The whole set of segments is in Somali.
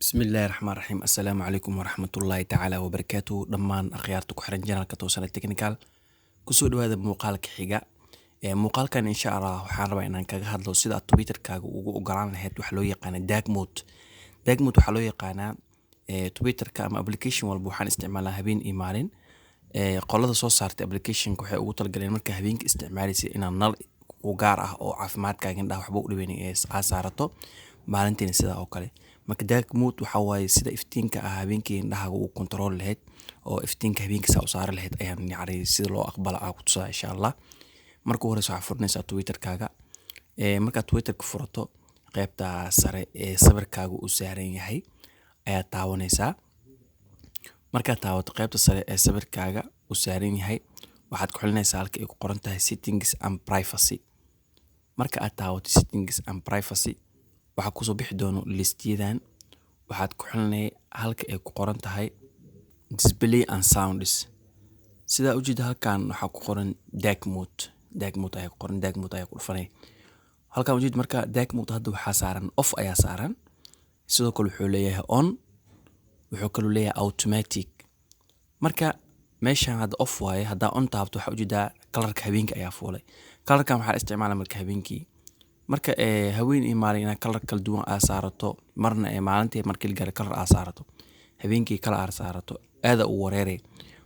بسم الله الرحمن الرحيم. السلام عليكم ورحمة الله تعالى وبركاته. دمان أخيارتك وحرن جنال كتوصل التكنيكال كسود هذا مقالك حقا مقال كان إن شاء الله وحاربا إن كاغا هادلو سيدا تويتر كاغا وقران لهيد وحلو يقانا داك موت وحلو يقانا تويتر كاما ابليكيشن والبوحان استعمالها هبين إيمالين قولada soo saartay application-ka waxay ugu talagaleen marka habeenkii isticmaalaysa inaad nal u gaar ah oo caafimaadkaaga indhaha waxba u dhibayn ee saarato maalintiina sida oo kale. marka dark mode waxa waaye sida iftiinka ah habeenkii indhaha uu control lahayd oo iftiinka habeenkii saa u saar lahayd ayaan yacni sida loo aqbala ku tusaa insha Allah. marka hore waxaad furnaysaa Twitter-kaaga marka Twitter-ka furato qaybta sare ee sawirkaaga uu saaran yahay ayaa taawanaysaa. markaad taawato qaybta sare ee sawirkaaga uu saaran yahay waxaad ku xulinaysaa halka ay ku qoran tahay settings and privacy. marka aad taawato settings and privacy waxaa kusoo bixi doono listiyadan waxaad ku xulinay halka ay ku qoran tahay display and sounds. sida u jeeda halkan waxaa ku qoran dark mode ayaa ku qoran dark mode ayaa ku dhufanay halkan u jeed. marka dark mode hadda waxaa saaran off ayaa saaran, sidoo kale wuxuu leeyahay on, wuxuu kaloo leeyahay automatic. marka meeshaan hadda off waaye, haddaa on taabto waxaa ujeedaa kalarka habeenka ayaa fuulay. kalarkan waxaa isticmaala marka habeenkii marka haween iyo maalin inaad kalar kala duwan aa saarato, marna maalintii markii la gaaro kalar aa saarato, habeenkii kala aa saarato aada u wareeray.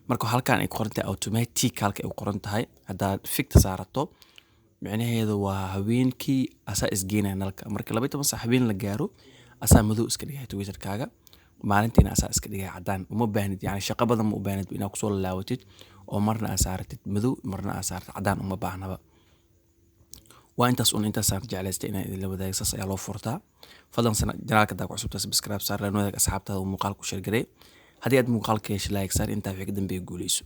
marka halkan ay ku qoran tahay automatic, halka ay ku qoran tahay haddaad ficta saarato micnaheedu waa habeenkii asaa isgeynaya nalka. marka 12 saac habeen la gaaro asaa madow iska dhigay Twitter-kaaga, maalintiina asaa iska dhigay cadaan. uma baahnid yani shaqo badan ma u baahnid inaad kusoo laawatid oo marna aa saaratid madow marna aa saaratid cadaan, uma baahnaba. waa intaas aan jeclaystay inaan idin la wadaago. saas ayaa loo furtaa. fadlan janaalka daa ku cusubtaa subscribe saar, la wadaag asxaabtaada oo muuqaalku share garee. haddii aad muuqaalka heshay like saar, intaa wixii ka dambeeya guuleyso.